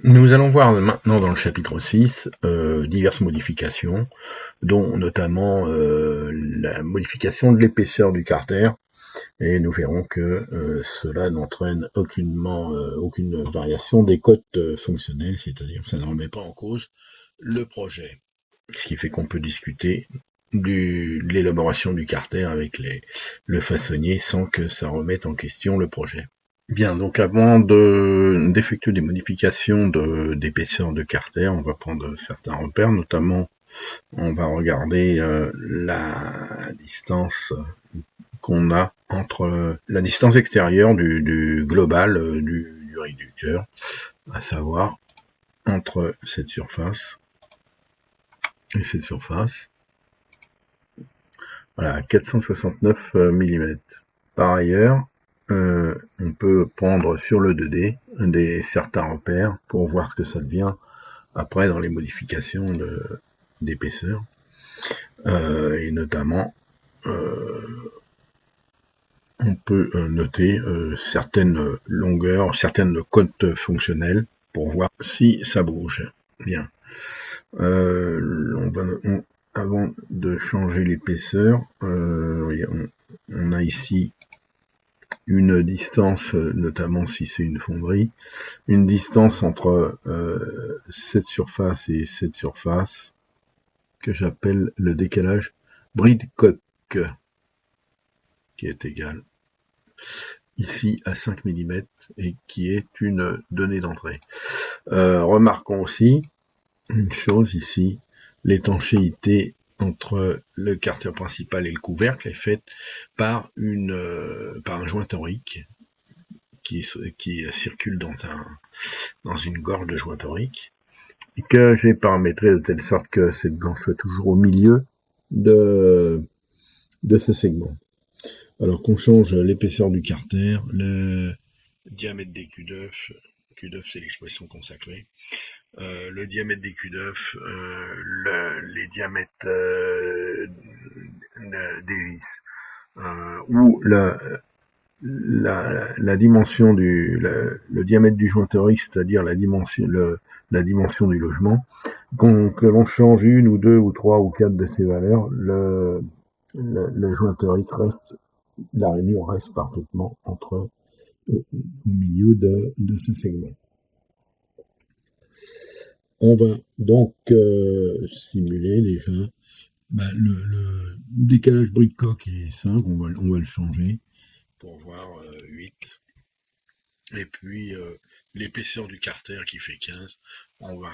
Nous allons voir maintenant dans le chapitre 6 diverses modifications, dont notamment la modification de l'épaisseur du carter, et nous verrons que cela n'entraîne aucune variation des cotes fonctionnelles, c'est-à-dire que ça ne remet pas en cause le projet, ce qui fait qu'on peut discuter de l'élaboration du carter avec le façonnier sans que ça remette en question le projet. Bien, donc avant d'effectuer des modifications d'épaisseur de carter, on va prendre certains repères, notamment on va regarder la distance qu'on a entre la distance extérieure du global du réducteur, à savoir entre cette surface et cette surface. Voilà, 469 mm. Par ailleurs, on peut prendre sur le 2D certains repères pour voir ce que ça devient après dans les modifications d'épaisseur, et notamment on peut noter certaines longueurs, certaines cotes fonctionnelles pour voir si ça bouge. Bien. Avant de changer l'épaisseur, on a ici une distance, notamment si c'est une fonderie, une distance entre cette surface et cette surface que j'appelle le décalage Bridcock, qui est égal ici à 5 mm et qui est une donnée d'entrée. Remarquons aussi une chose ici, l'étanchéité entre le carter principal et le couvercle est faite par un joint torique qui circule dans une gorge de joint torique, que j'ai paramétré de telle sorte que cette gorge soit toujours au milieu de ce segment. Alors qu'on change l'épaisseur du carter, le diamètre des culs d'œuf c'est l'expression consacrée, le diamètre des culs d'œuf, les diamètres des vis, ou la dimension le diamètre du joint torique, c'est-à-dire la dimension du logement, que l'on change une ou deux ou trois ou quatre de ces valeurs, le joint torique reste, la rainure reste parfaitement au milieu de ce segment. On va donc simuler déjà le décalage Bridcock est 5, on va le changer pour voir 8. Et puis l'épaisseur du carter qui fait 15, on va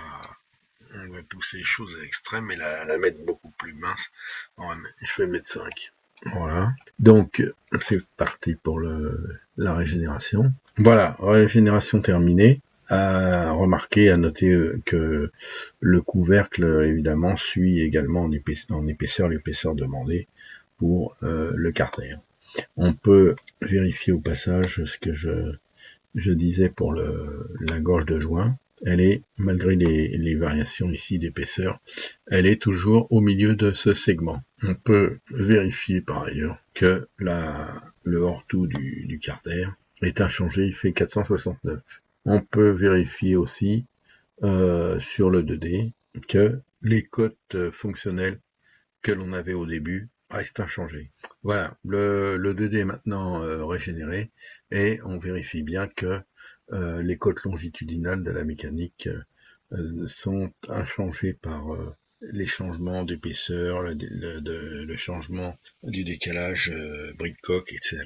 pousser les choses à l'extrême et la mettre beaucoup plus mince. Je vais mettre 5. Voilà. Donc c'est parti pour la régénération. Voilà, régénération terminée. À remarquer, à noter que le couvercle évidemment suit également en épaisseur l'épaisseur demandée pour le carter. On peut vérifier au passage ce que je disais pour la gorge de joint. Elle est, malgré les variations ici d'épaisseur, elle est toujours au milieu de ce segment. On peut vérifier par ailleurs que le hors-tout du carter est inchangé, il fait 469. On peut vérifier aussi sur le 2D que les cotes fonctionnelles que l'on avait au début restent inchangées. Voilà, le 2D est maintenant régénéré et on vérifie bien que les cotes longitudinales de la mécanique sont inchangées par les changements d'épaisseur, le changement du décalage Bridcock, etc.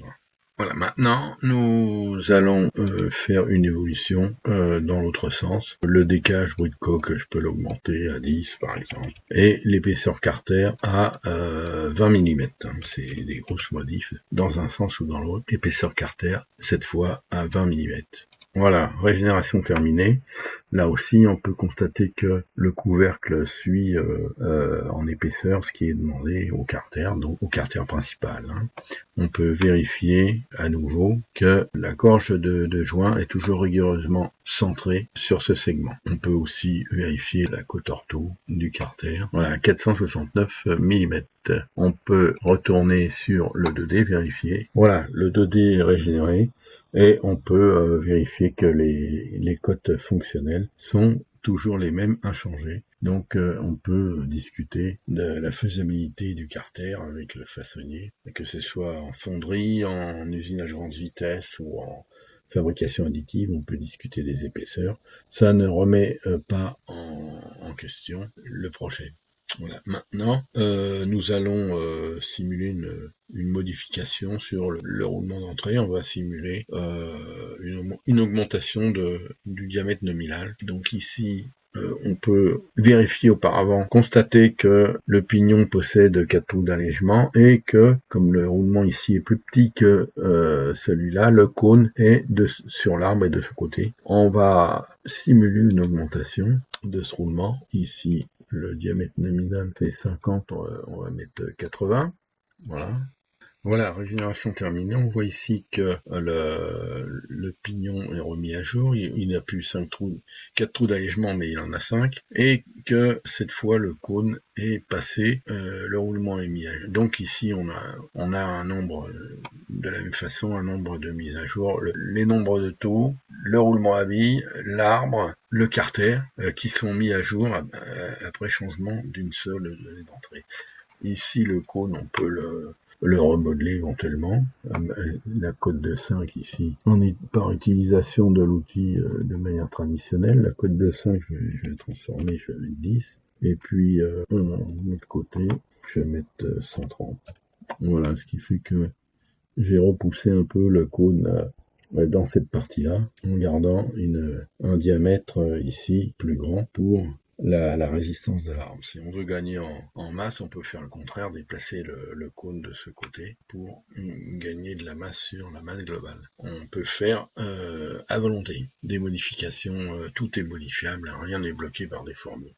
Voilà, maintenant nous allons faire une évolution dans l'autre sens. Le décalage Bridcock, je peux l'augmenter à 10 par exemple. Et l'épaisseur carter à 20 mm. C'est des grosses modifs dans un sens ou dans l'autre. Épaisseur carter, cette fois à 20 mm. Voilà, régénération terminée. Là aussi, on peut constater que le couvercle suit en épaisseur ce qui est demandé au carter, donc au carter principal. On peut vérifier à nouveau que la gorge de joint est toujours rigoureusement centrée sur ce segment. On peut aussi vérifier la cote ortho du carter. Voilà, 469 mm. On peut retourner sur le 2D, vérifier. Voilà, le 2D est régénéré. Et on peut vérifier que les cotes fonctionnelles sont toujours les mêmes inchangées. Donc on peut discuter de la faisabilité du carter avec le façonnier, que ce soit en fonderie, en usine à grande vitesse ou en fabrication additive, on peut discuter des épaisseurs. Ça ne remet pas en question le projet. Voilà. Maintenant, nous allons simuler une modification sur le roulement d'entrée. On va simuler une augmentation du diamètre nominal. Donc ici, on peut vérifier auparavant, constater que le pignon possède 4 trous d'allègement et que, comme le roulement ici est plus petit que celui-là, le cône est sur l'arbre et de ce côté. On va simuler une augmentation de ce roulement. Ici, le diamètre nominal fait 50, on va mettre 80. Voilà. Voilà, régénération terminée. On voit ici que le pignon est remis à jour. Il n'a plus 4 trous d'allègement, mais il en a 5. Et que cette fois, le cône est passé, le roulement est mis à jour. Donc ici, on a un nombre, de la même façon, un nombre de mises à jour. Les nombres de taux, le roulement à billes, l'arbre, le carter, qui sont mis à jour après changement d'une seule donnée d'entrée. Ici, le cône, on peut le remodeler éventuellement. La cote de 5 ici, on est par utilisation de l'outil de manière traditionnelle. La cote de 5, je vais la transformer, je vais mettre 10. Et puis, de l'autre côté, je vais mettre 130. Voilà, ce qui fait que j'ai repoussé un peu le cône dans cette partie-là, en gardant un diamètre ici plus grand pour la résistance de l'arme. Si on veut gagner en masse, on peut faire le contraire, déplacer le cône de ce côté pour gagner de la masse sur la masse globale. On peut faire à volonté des modifications, tout est modifiable, rien n'est bloqué par des formules.